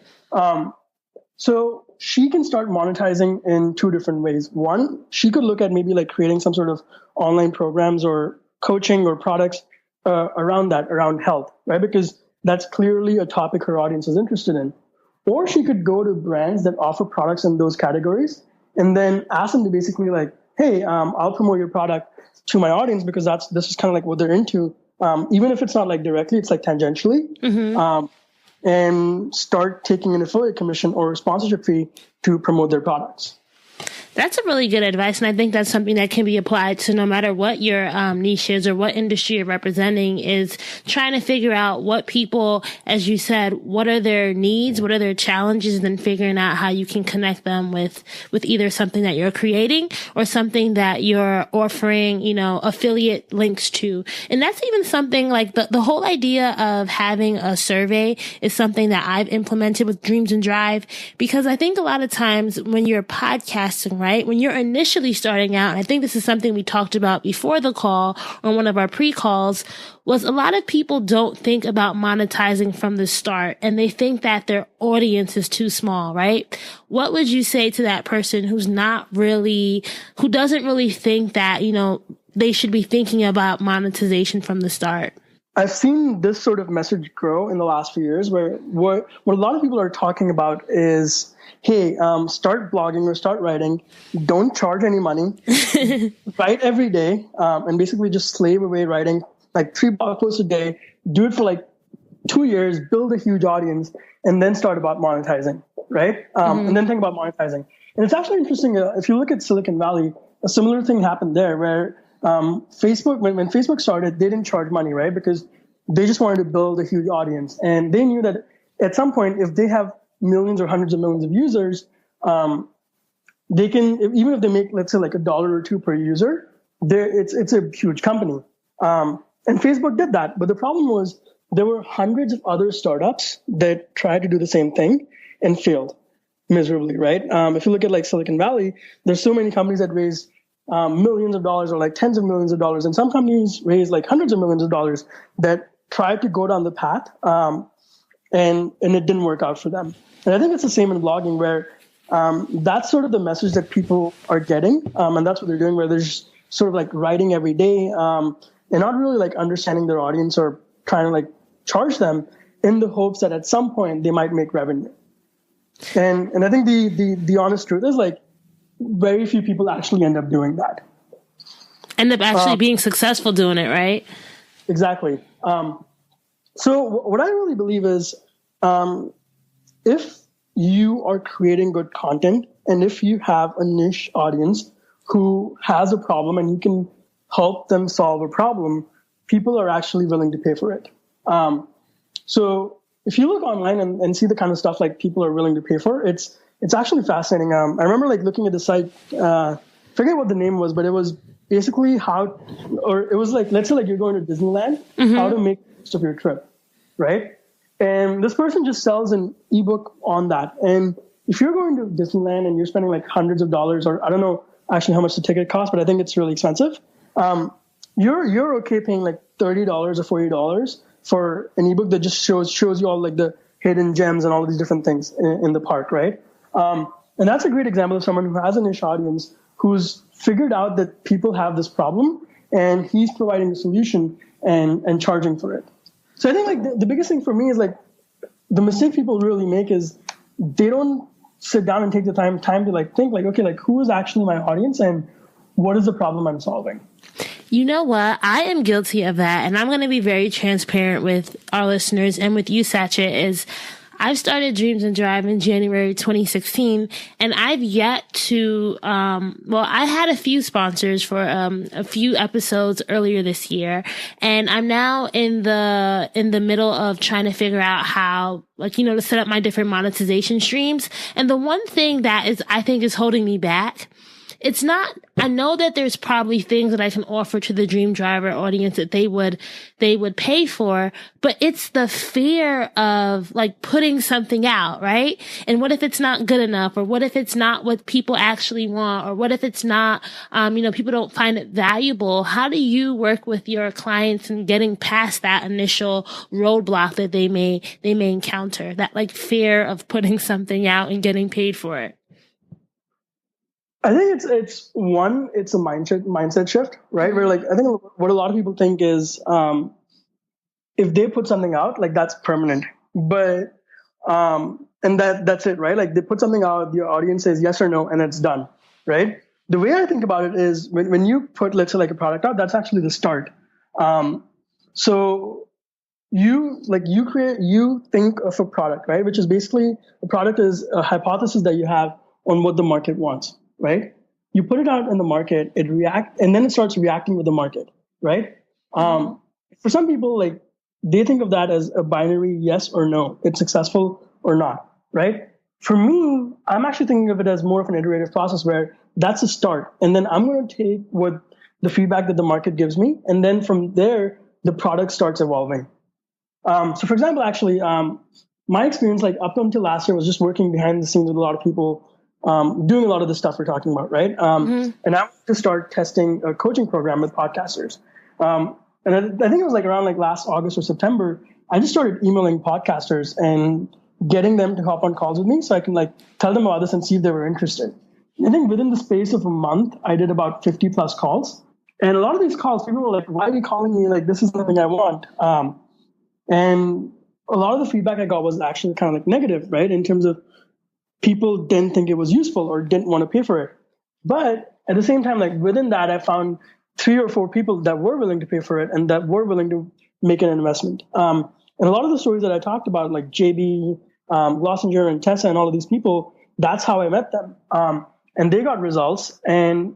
So she can start monetizing in two different ways. One, she could look at maybe like creating some sort of online programs or coaching or products around health, right? Because that's clearly a topic her audience is interested in. Or she could go to brands that offer products in those categories and then ask them to basically like, hey, I'll promote your product to my audience because this is kind of like what they're into. Even if it's not like directly, it's like tangentially. Mm-hmm. And start taking an affiliate commission or a sponsorship fee to promote their products. That's a really good advice. And I think that's something that can be applied to no matter what your niche is or what industry you're representing, is trying to figure out what people, as you said, what are their needs, what are their challenges, and then figuring out how you can connect them with either something that you're creating or something that you're offering, affiliate links to. And that's even something like the whole idea of having a survey is something that I've implemented with Dreams and Drive, because I think a lot of times when you're podcasting, right? When you're initially starting out, and I think this is something we talked about before the call on one of our pre-calls, was a lot of people don't think about monetizing from the start, and they think that their audience is too small, right? What would you say to that person who doesn't really think that, they should be thinking about monetization from the start? I've seen this sort of message grow in the last few years where what a lot of people are talking about is, hey, start blogging or start writing. Don't charge any money. Write every day and basically just slave away writing like 3 blog posts a day. Do it for like 2 years, build a huge audience, and then start about monetizing, right? And then think about monetizing. And it's actually interesting. If you look at Silicon Valley, a similar thing happened there where Facebook, when Facebook started, they didn't charge money, right? Because they just wanted to build a huge audience. And they knew that at some point, if they have millions or hundreds of millions of users, they can, even if they make, let's say like $1 or $2 per user, it's a huge company. And Facebook did that. But the problem was there were hundreds of other startups that tried to do the same thing and failed miserably, right? If you look at like Silicon Valley, there's so many companies that raise millions of dollars or like tens of millions of dollars. And some companies raise like hundreds of millions of dollars that tried to go down the path. And it didn't work out for them. And I think it's the same in blogging where that's sort of the message that people are getting. And that's what they're doing, where they're just sort of like writing every day and not really like understanding their audience or trying to like charge them in the hopes that at some point they might make revenue. And I think the honest truth is like very few people actually end up doing that. End up actually being successful doing it, right? Exactly. So what I really believe is if you are creating good content and if you have a niche audience who has a problem and you can help them solve a problem, people are actually willing to pay for it. So if you look online and see the kind of stuff like people are willing to pay for, it's actually fascinating. I remember like looking at the site, forget what the name was, but it was basically it was like, let's say like you're going to Disneyland, how to make the most of your trip, right? And this person just sells an ebook on that. And if you're going to Disneyland and you're spending like hundreds of dollars, or I don't know actually how much the ticket costs, but I think it's really expensive. You're okay paying like $30 or $40 for an ebook that just shows you all like the hidden gems and all of these different things in the park, right? And that's a great example of someone who has a niche audience who's figured out that people have this problem and he's providing a solution and charging for it. So I think like the biggest thing for me is like the mistake people really make is they don't sit down and take the time to like think like, okay, like who is actually my audience and what is the problem I'm solving? You know what? I am guilty of that. And I'm going to be very transparent with our listeners and with you, Satchit, is I've started Dreams and Drive in January 2016, and I've yet to, I had a few sponsors for a few episodes earlier this year, and I'm now in the middle of trying to figure out how, to set up my different monetization streams. And the one thing that I think is holding me back, I know that there's probably things that I can offer to the Dream Driver audience that they would pay for, but it's the fear of putting something out, right? And what if it's not good enough? Or what if it's not what people actually want? Or what if it's not, people don't find it valuable? How do you work with your clients in getting past that initial roadblock that they may encounter, that fear of putting something out and getting paid for it? I think it's a mindset shift, right? Where I think what a lot of people think is if they put something out, that's permanent. But and that's it, right? They put something out, the audience says yes or no, and it's done, right? The way I think about it is when you put, let's say, a product out, that's actually the start. So you think of a product, right? Which is basically, a product is a hypothesis that you have on what the market wants. Right? You put it out in the market, it reacts, and then it starts reacting with the market, right? For some people, they think of that as a binary yes or no. It's successful or not, right? For me, I'm actually thinking of it as more of an iterative process where that's a start. And then I'm going to take what the feedback that the market gives me. And then from there, the product starts evolving. So for example, actually, my experience, up until last year, was just working behind the scenes with a lot of people, doing a lot of the stuff we're talking about, right? And I wanted to start testing a coaching program with podcasters. And I think it was around last August or September, I just started emailing podcasters and getting them to hop on calls with me so I can tell them about this and see if they were interested. I think within the space of a month, I did about 50 plus calls. And a lot of these calls, people were like, why are you calling me? This is something I want. And a lot of the feedback I got was actually kind of negative, right? In terms of, people didn't think it was useful or didn't want to pay for it. But at the same time, within that, I found 3 or 4 people that were willing to pay for it and that were willing to make an investment. And a lot of the stories that I talked about, JB, Glossinger, and Tessa, and all of these people, that's how I met them. And they got results. And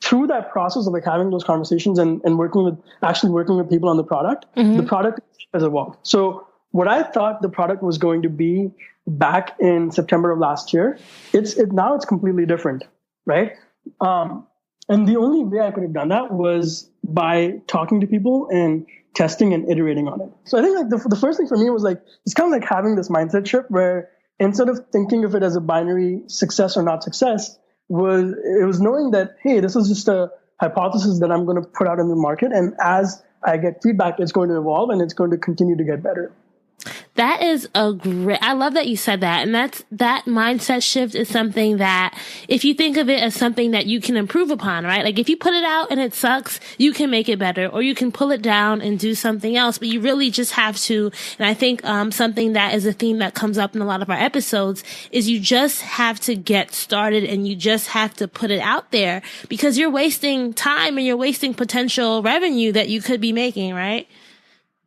through that process of having those conversations and working with people on the product, the product has evolved. So what I thought the product was going to be back in September of last year, now it's completely different, right? And the only way I could have done that was by talking to people and testing and iterating on it. So I think the first thing for me was it's kind of having this mindset shift where instead of thinking of it as a binary success or not success, it was knowing that, hey, this is just a hypothesis that I'm going to put out in the market, and as I get feedback, it's going to evolve and it's going to continue to get better. That is I love that you said that. And that mindset shift is something that if you think of it as something that you can improve upon, right? If you put it out and it sucks, you can make it better, or you can pull it down and do something else, but you really just have to. And I think, something that is a theme that comes up in a lot of our episodes is you just have to get started and you just have to put it out there, because you're wasting time and you're wasting potential revenue that you could be making, right?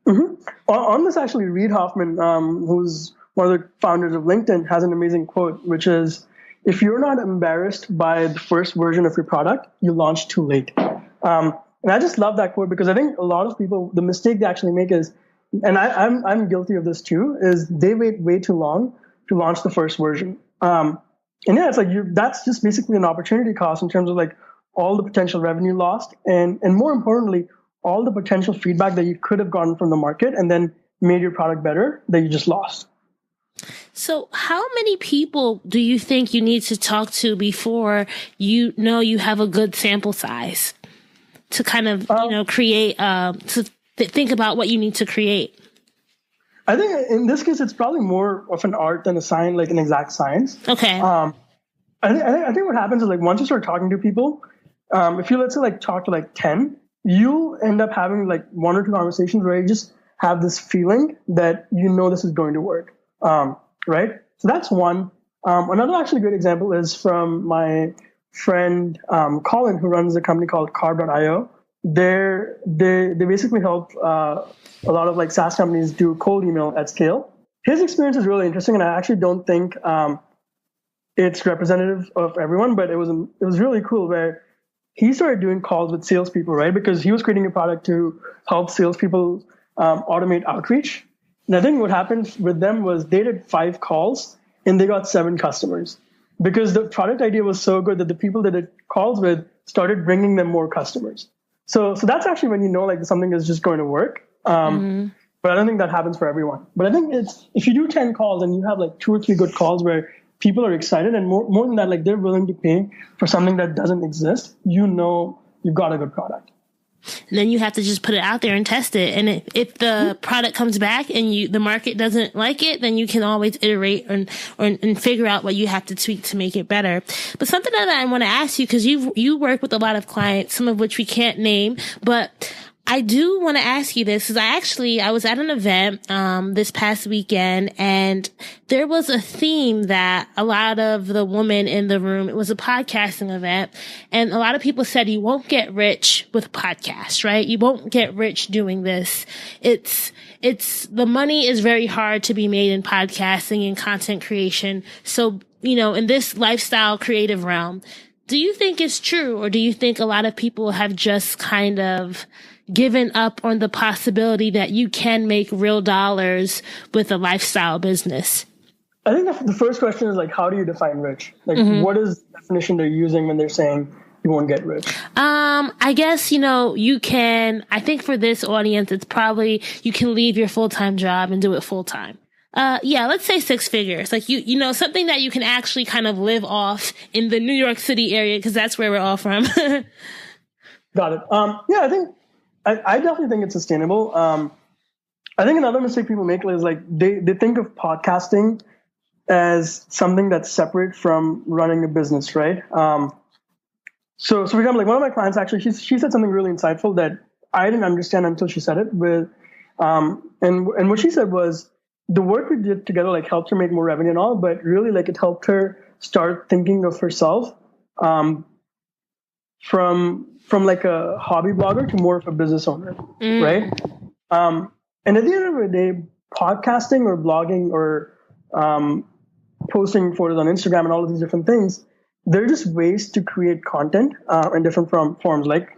Mm-hmm. On this, actually, Reid Hoffman, who's one of the founders of LinkedIn, has an amazing quote, which is, if you're not embarrassed by the first version of your product, you launch too late. And I just love that quote, because I think a lot of people, the mistake they actually make is, and I'm guilty of this too, is they wait way too long to launch the first version. And yeah, it's that's just basically an opportunity cost in terms of all the potential revenue lost, and more importantly, all the potential feedback that you could have gotten from the market and then made your product better that you just lost. So how many people do you think you need to talk to before you know you have a good sample size to kind of, create, think about what you need to create? I think in this case, it's probably more of an art than a science, an exact science. Okay. I think what happens is once you start talking to people, if you, let's say, talk to 10, you'll end up having 1 or 2 conversations where you just have this feeling that this is going to work, right? So that's one. Another actually great example is from my friend Colin, who runs a company called Carb.io. They basically help a lot of SaaS companies do cold email at scale. his experience is really interesting, and I actually don't think it's representative of everyone, but it was really cool where he started doing calls with salespeople, right? Because he was creating a product to help salespeople automate outreach. And I think what happened with them was they did 5 calls and they got 7 customers because the product idea was so good that the people that did calls with started bringing them more customers. So that's actually when you know like something is just going to work. But I don't think that happens for everyone. But I think it's if you do 10 calls and you have like 2 or 3 good calls where people are excited and more than that, like they're willing to pay for something that doesn't exist, you know you've got a good product. And then you have to just put it out there and test it. And if the product comes back and the market doesn't like it, then you can always iterate and figure out what you have to tweak to make it better. But something that I want to ask you, because you work with a lot of clients, some of which we can't name, but I do want to ask you this, because I was at an event this past weekend, and there was a theme that a lot of the women in the room, it was a podcasting event, and a lot of people said you won't get rich with podcasts, right? You won't get rich doing this. It's the money is very hard to be made in podcasting and content creation. So, in this lifestyle creative realm, do you think it's true, or do you think a lot of people have just kind of given up on the possibility that you can make real dollars with a lifestyle business? I think the first question is like, how do you define rich? Like, what is the definition they're using when they're saying you won't get rich? I guess, you can, I think for this audience, it's probably, you can leave your full-time job and do it full-time. Let's say 6 figures, like something that you can actually kind of live off in the New York City area, because that's where we're all from. Got it. I definitely think it's sustainable. I think another mistake people make is like they think of podcasting as something that's separate from running a business, right? So for example, like one of my clients actually, she said something really insightful that I didn't understand until she said it. And what she said was the work we did together like helped her make more revenue and all, but really like it helped her start thinking of herself from like a hobby blogger to more of a business owner, right? And at the end of the day, podcasting or blogging or posting photos on Instagram and all of these different things, they're just ways to create content in different forms, like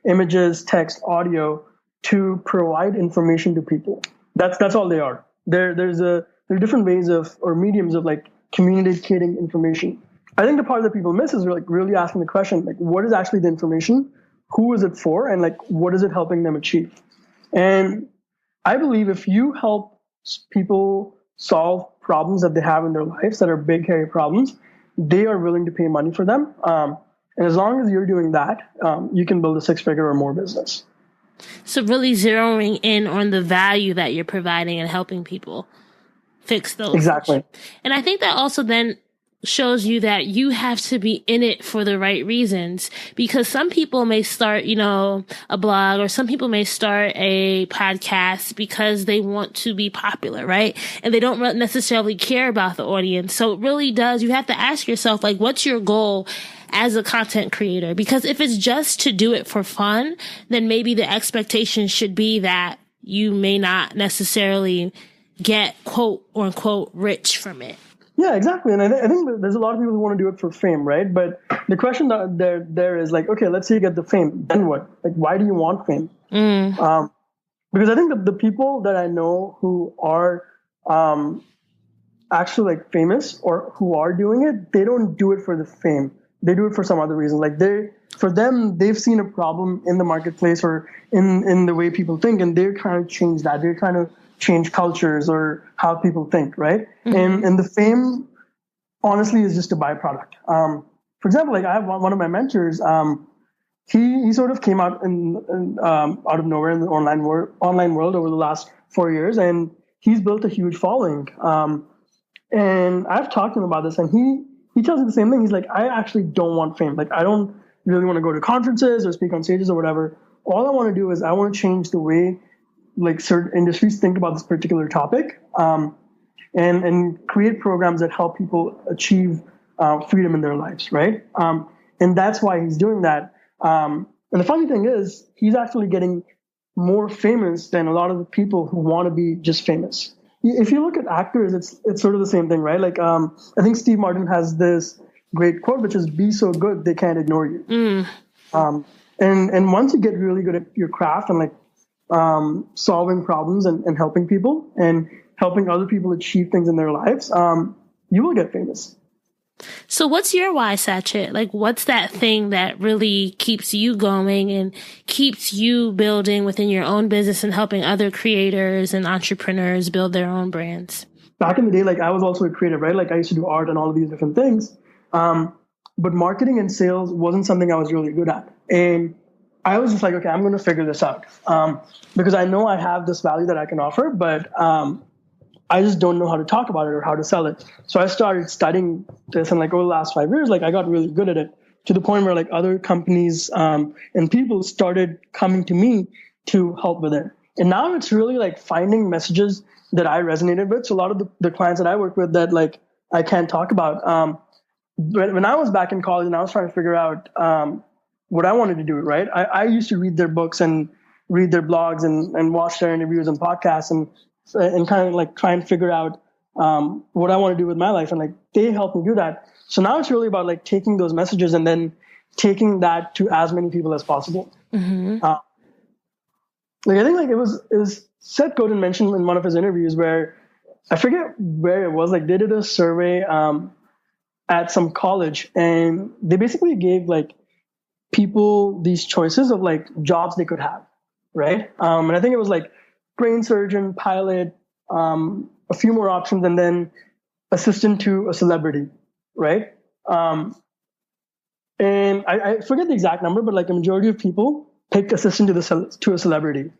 images, text, audio, to provide information to people. That's all they are. There are different ways or mediums of like communicating information. I think the part that people miss is like really asking the question, like, what is actually the information? Who is it for? And like, what is it helping them achieve? And I believe if you help people solve problems that they have in their lives that are big, hairy problems, they are willing to pay money for them. And as long as you're doing that, you can build a 6-figure or more business. So really zeroing in on the value that you're providing and helping people fix those. Exactly. And I think that also then shows you that you have to be in it for the right reasons, because some people may start, a blog, or some people may start a podcast because they want to be popular, right? And they don't necessarily care about the audience. So it really does, you have to ask yourself, like, what's your goal as a content creator? Because if it's just to do it for fun, then maybe the expectation should be that you may not necessarily get quote unquote rich from it. Yeah, exactly. And I think there's a lot of people who want to do it for fame, right? But the question that there is like, okay, let's say you get the fame, then what? Like, why do you want fame? Because I think the people that I know who are actually like famous or who are doing it, they don't do it for the fame. They do it for some other reason. Like for them, they've seen a problem in the marketplace or in the way people think, and they're trying to change that. They're trying to change cultures or how people think, right? And the fame, honestly, is just a byproduct. For example, like I have one of my mentors. He sort of came out out of nowhere in the online world over the last 4 years, and he's built a huge following. And I've talked to him about this, and he tells me the same thing. He's like, I actually don't want fame. Like, I don't really want to go to conferences or speak on stages or whatever. All I want to do is I want to change the way like certain industries think about this particular topic, and create programs that help people achieve freedom in their lives, right? And that's why he's doing that. And the funny thing is, he's actually getting more famous than a lot of the people who want to be just famous. if you look at actors, it's sort of the same thing, right? Like, I think Steve Martin has this great quote, which is "Be so good they can't ignore you." And once you get really good at your craft and like solving problems and helping people and helping other people achieve things in their lives, you will get famous. So what's your why, Sachin? Like, what's that thing that really keeps you going and keeps you building within your own business and helping other creators and entrepreneurs build their own brands? Back in the day, like I was also a creative, right? Like I used to do art and all of these different things. But marketing and sales wasn't something I was really good at. And I was just like, okay, I'm going to figure this out. Because I know I have this value that I can offer, but I just don't know how to talk about it or how to sell it. So I started studying this, and like over the last 5 years, like I got really good at it to the point where like other companies and people started coming to me to help with it. And now it's really like finding messages that I resonated with. So a lot of the clients that I work with that like I can't talk about. When I was back in college and I was trying to figure out what I wanted to do, right? I used to read their books and read their blogs and watch their interviews and podcasts and kind of like try and figure out what I want to do with my life. And like they helped me do that. So now it's really about like taking those messages and then taking that to as many people as possible. Mm-hmm. Like I think like it was Seth Godin mentioned in one of his interviews where I forget where it was, like they did a survey at some college and they basically gave like people these choices of like jobs they could have, right? And I think it was like brain surgeon, pilot, a few more options, and then assistant to a celebrity, right? And I forget the exact number, but like a majority of people pick assistant to a celebrity,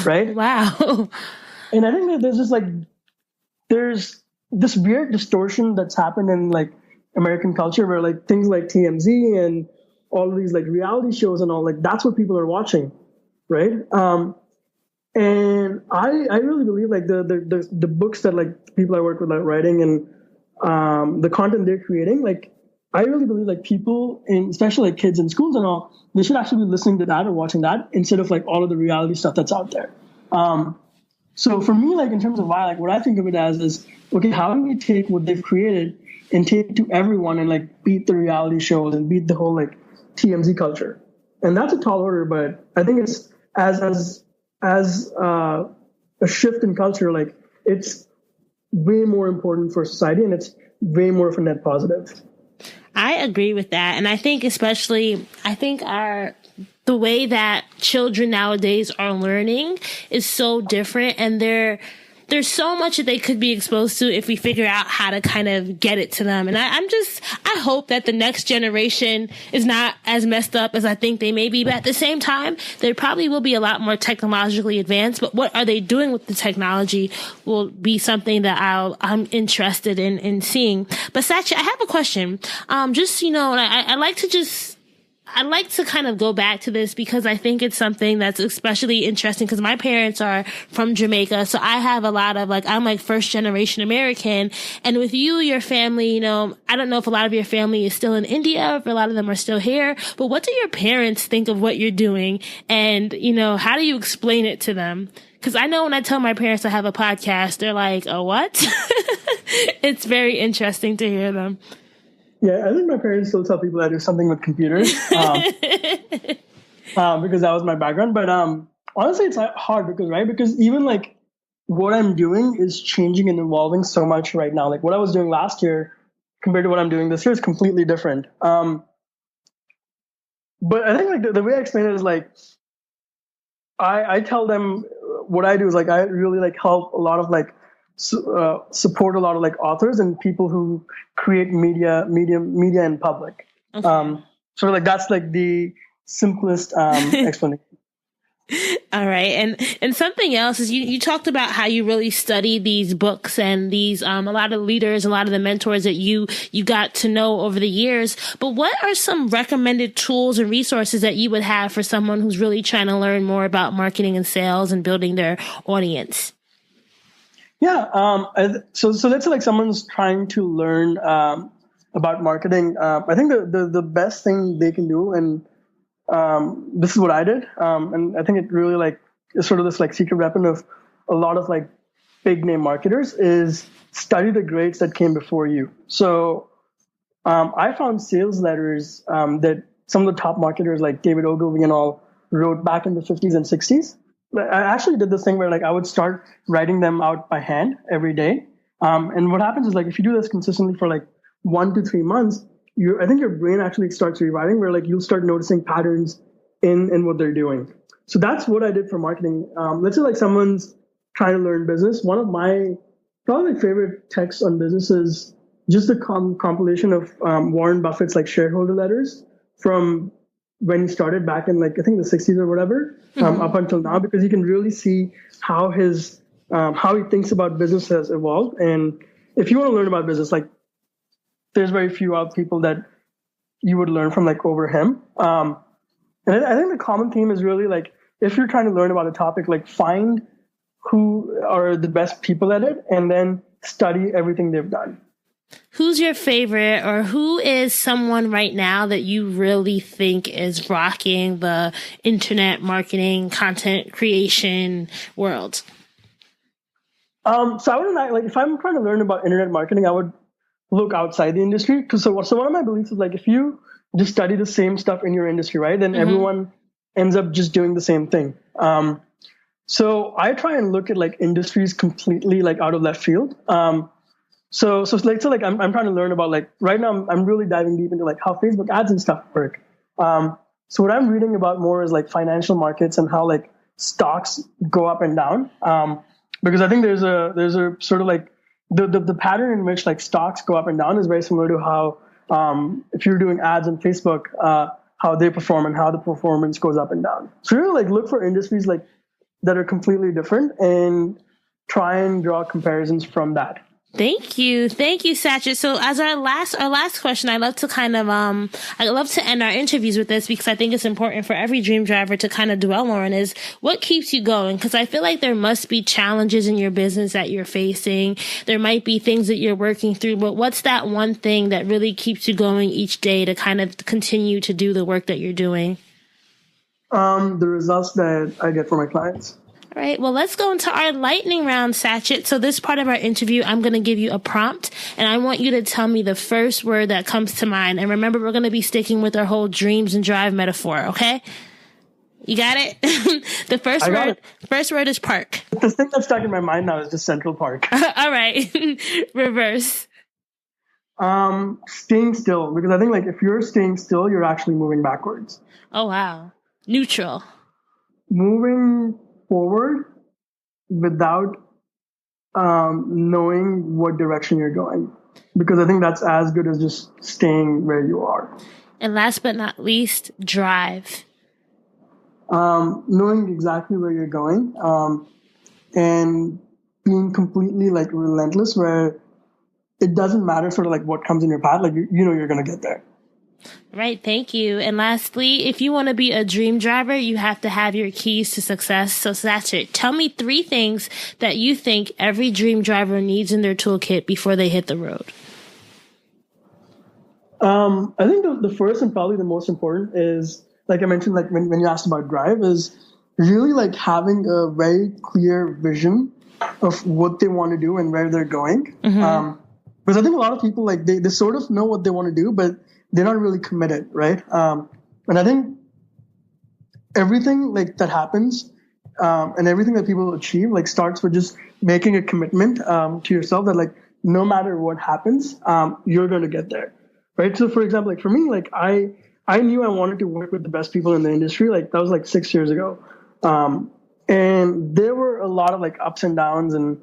right? Wow. And I think that there's this weird distortion that's happened in like American culture where like things like TMZ and all of these like reality shows and all, like that's what people are watching, right? And I really believe like the books that like people I work with are writing and the content they're creating, like I really believe like people, and especially like kids in schools and all, they should actually be listening to that or watching that instead of like all of the reality stuff that's out there. So for me, like in terms of why, like what I think of it as is, okay, how do we take what they've created and take it to everyone and like beat the reality shows and beat the whole like TMZ culture? And that's a tall order, but I think it's as a shift in culture, like it's way more important for society and it's way more of a net positive. I agree with that. And I think the way that children nowadays are learning is so different, and there's so much that they could be exposed to if we figure out how to kind of get it to them. And I hope that the next generation is not as messed up as I think they may be. But at the same time, they probably will be a lot more technologically advanced. But what are they doing with the technology will be something that I'm interested in seeing. But Sachi, I have a question. I'd like to kind of go back to this because I think it's something that's especially interesting because my parents are from Jamaica. So I have a lot of I'm like first generation American. And with you, your family, I don't know if a lot of your family is still in India, if a lot of them are still here, but what do your parents think of what you're doing? And, how do you explain it to them? Because I know when I tell my parents I have a podcast, they're like, oh, what? It's very interesting to hear them. Yeah, I think my parents still tell people I do something with computers because that was my background. But honestly, it's hard because even like what I'm doing is changing and evolving so much right now. Like what I was doing last year compared to what I'm doing this year is completely different. But I think like the way I explain it is like I tell them what I do is like I really like help a lot of like support a lot of like authors and people who create media in public. Okay. So like that's like the simplest explanation. All right. And something else is you talked about how you really study these books and these a lot of leaders, a lot of the mentors that you got to know over the years. But what are some recommended tools and resources that you would have for someone who's really trying to learn more about marketing and sales and building their audience? Yeah. So let's say like someone's trying to learn about marketing. I think the best thing they can do, and this is what I did, and I think it really like is sort of this like secret weapon of a lot of like big name marketers is study the greats that came before you. So I found sales letters that some of the top marketers like David Ogilvy and all wrote back in the 50s and 60s. I actually did this thing where like I would start writing them out by hand every day. And what happens is like if you do this consistently for like 1 to 3 months, I think your brain actually starts rewriting where like you'll start noticing patterns in what they're doing. So that's what I did for marketing. Let's say like someone's trying to learn business. One of my probably my favorite texts on business is just the compilation of Warren Buffett's like shareholder letters from when he started back in like I think the 60s or whatever up until now, because you can really see how his how he thinks about business has evolved. And if you want to learn about business, like there's very few other people that you would learn from like over him. And I think the common theme is really like if you're trying to learn about a topic, like find who are the best people at it and then study everything they've done. Who's your favorite, or who is someone right now that you really think is rocking the internet marketing, content creation world? So I would like if I'm trying to learn about internet marketing, I would look outside the industry. So one of my beliefs is like if you just study the same stuff in your industry, right, then everyone ends up just doing the same thing. So I try and look at like industries completely like out of left field. So I'm trying to learn about like right now I'm really diving deep into like how Facebook ads and stuff work. So what I'm reading about more is like financial markets and how like stocks go up and down. Because I think there's a sort of like the pattern in which like stocks go up and down is very similar to how if you're doing ads on Facebook, how they perform and how the performance goes up and down. So really like look for industries like that are completely different and try and draw comparisons from that. Thank you, Sachin. So as our last question, I love to end our interviews with this because I think it's important for every dream driver to kind of dwell on is what keeps you going? Because I feel like there must be challenges in your business that you're facing. There might be things that you're working through, but what's that one thing that really keeps you going each day to kind of continue to do the work that you're doing? The results that I get from my clients. All right. Well, let's go into our lightning round, Sachin. So this part of our interview, I'm going to give you a prompt and I want you to tell me the first word that comes to mind. And remember, we're going to be sticking with our whole dreams and drive metaphor. Okay. You got it? The first word is park. The thing that's stuck in my mind now is just Central Park. All right. Reverse. Staying still, because I think like if you're staying still, you're actually moving backwards. Oh, wow. Neutral. Moving forward without knowing what direction you're going, because I think that's as good as just staying where you are. And last but not least, drive. Knowing exactly where you're going and being completely like relentless, where it doesn't matter sort of like what comes in your path, like you know you're going to get there. Right. Thank you. And lastly, if you want to be a dream driver, you have to have your keys to success. So Sachin, tell me 3 things that you think every dream driver needs in their toolkit before they hit the road. I think the first and probably the most important is, like I mentioned, like when you asked about drive, is really like having a very clear vision of what they want to do and where they're going. Because I think a lot of people like they sort of know what they want to do, but they're not really committed, right? And I think everything like that happens and everything that people achieve like starts with just making a commitment to yourself that like no matter what happens, you're going to get there, right? So for example, like for me, like I knew I wanted to work with the best people in the industry. Like that was like 6 years ago. And there were a lot of like ups and downs and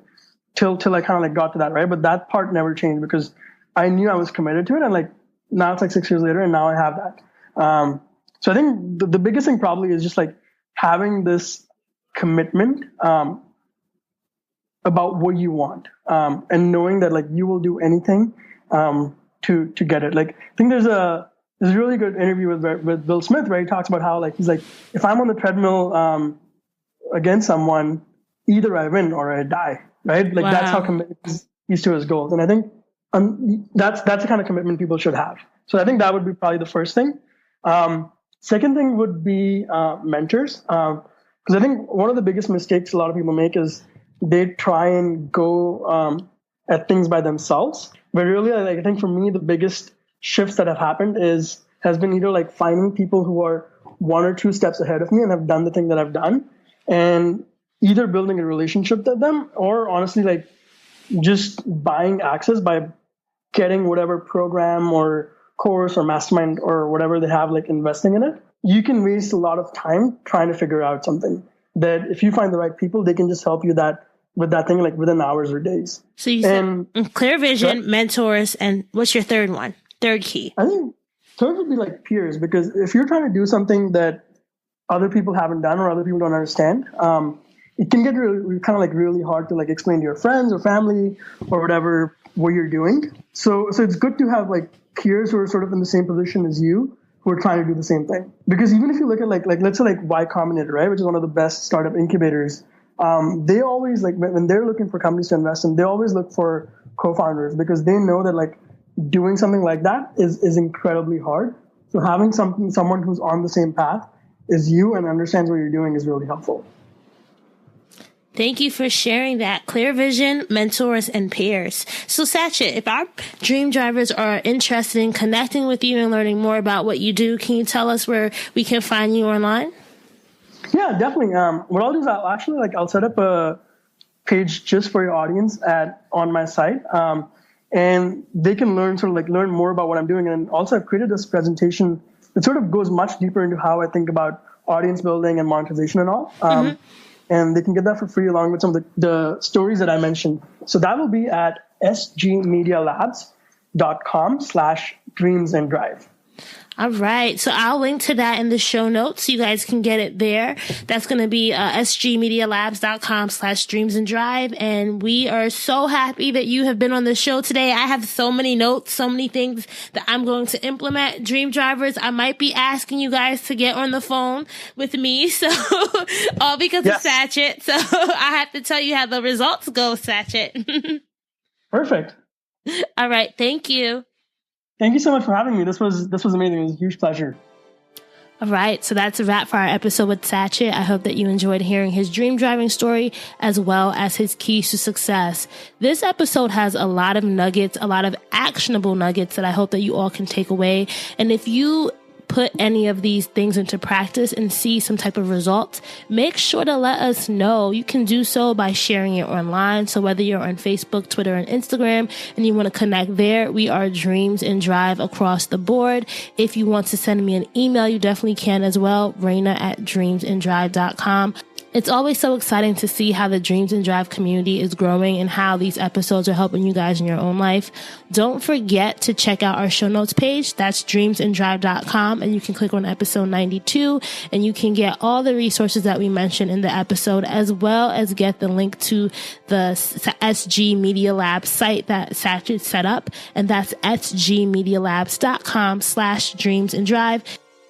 till I kind of like got to that, right? But that part never changed because I knew I was committed to it. And like, now it's like 6 years later and now I have that. So I think the biggest thing probably is just like having this commitment about what you want and knowing that like you will do anything to get it. Like I think there's a really good interview with Bill Smith where he talks about how like he's like, if I'm on the treadmill against someone, either I win or I die, right? Like That's how committed he's to his goals. And I think that's the kind of commitment people should have. So I think that would be probably the first thing. Second thing would be mentors. Because I think one of the biggest mistakes a lot of people make is they try and go at things by themselves. But really, like, I think for me, the biggest shifts that have happened has been either like finding people who are one or two steps ahead of me and have done the thing that I've done, and either building a relationship with them, or honestly, like, just buying access by getting whatever program or course or mastermind or whatever they have, like investing in it. You can waste a lot of time trying to figure out something that if you find the right people, they can just help you with that thing like within hours or days. So you said clear vision, mentors, and what's your third one? Third key? I think third would be like peers, because if you're trying to do something that other people haven't done or other people don't understand, it can get really, kind of like really hard to like explain to your friends or family or whatever what you're doing. So it's good to have like peers who are sort of in the same position as you, who are trying to do the same thing. Because even if you look at like let's say like Y Combinator, right, which is one of the best startup incubators, they always, like, when they're looking for companies to invest in, they always look for co-founders, because they know that like doing something like that is incredibly hard. So having someone who's on the same path as you and understands what you're doing is really helpful. Thank you for sharing that. Clear vision, mentors, and peers. So Sachin, if our dream drivers are interested in connecting with you and learning more about what you do, can you tell us where we can find you online? Yeah, definitely. What I'll do is I'll set up a page just for your audience on my site, and they can learn more about what I'm doing. And also, I've created this presentation that sort of goes much deeper into how I think about audience building and monetization and all. And they can get that for free along with some of the stories that I mentioned. So that will be at sgmedialabs.com/dreamsanddrive. All right. So I'll link to that in the show notes so you guys can get it there. That's going to be sgmedialabs.com/dreamsanddrive. And we are so happy that you have been on the show today. I have so many notes, so many things that I'm going to implement. Dream drivers, I might be asking you guys to get on the phone with me. So all because of Sachin. So I have to tell you how the results go, Sachin. Perfect. All right. Thank you. Thank you so much for having me. This was amazing. It was a huge pleasure. All right. So that's a wrap for our episode with Sachin. I hope that you enjoyed hearing his dream driving story as well as his keys to success. This episode has a lot of nuggets, a lot of actionable nuggets that I hope that you all can take away. And if you put any of these things into practice and see some type of results, make sure to let us know. You can do so by sharing it online. So whether you're on Facebook, Twitter, and Instagram, and you want to connect there, we are Dreams and Drive across the board. If you want to send me an email, you definitely can as well, Raina@dreamsanddrive.com. It's always so exciting to see how the Dreams and Drive community is growing and how these episodes are helping you guys in your own life. Don't forget to check out our show notes page. That's dreamsanddrive.com, and you can click on episode 92 and you can get all the resources that we mentioned in the episode, as well as get the link to the SG Media Lab site that Sachin set up. And that's sgmedialabs.com/dreamsanddrive.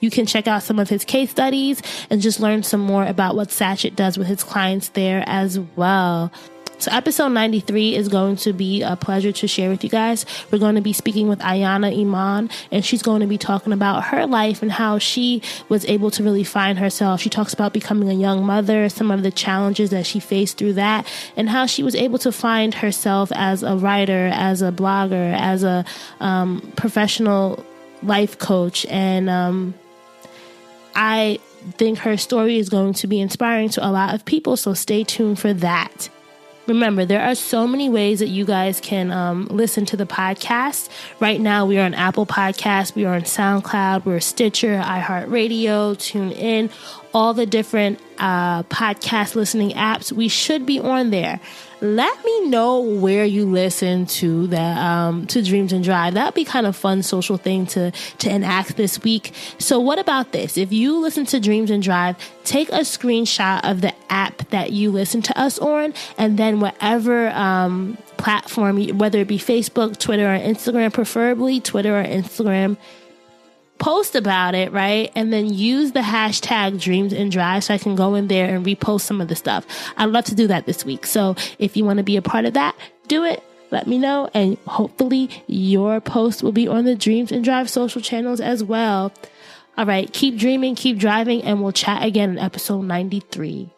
You can check out some of his case studies and just learn some more about what Sachin does with his clients there as well. So episode 93 is going to be a pleasure to share with you guys. We're going to be speaking with Ayana Iman, and she's going to be talking about her life and how she was able to really find herself. She talks about becoming a young mother, some of the challenges that she faced through that, and how she was able to find herself as a writer, as a blogger, as a professional life coach. And I think her story is going to be inspiring to a lot of people, so stay tuned for that. Remember, there are so many ways that you guys can listen to the podcast. Right now, we are on Apple Podcasts, we are on SoundCloud, we're Stitcher, iHeartRadio, TuneIn, all the different podcast listening apps. We should be on there. Let me know where you listen to to Dreams and Drive. That'd be kind of fun social thing to enact this week. So what about this? If you listen to Dreams and Drive, take a screenshot of the app that you listen to us on, and then whatever platform, whether it be Facebook, Twitter, or Instagram, preferably Twitter or Instagram, post about it, right? And then use the hashtag Dreams and Drive so I can go in there and repost some of the stuff. I'd love to do that this week. So if you want to be a part of that, do it. Let me know. And hopefully your post will be on the Dreams and Drive social channels as well. All right. Keep dreaming, keep driving, and we'll chat again in episode 93.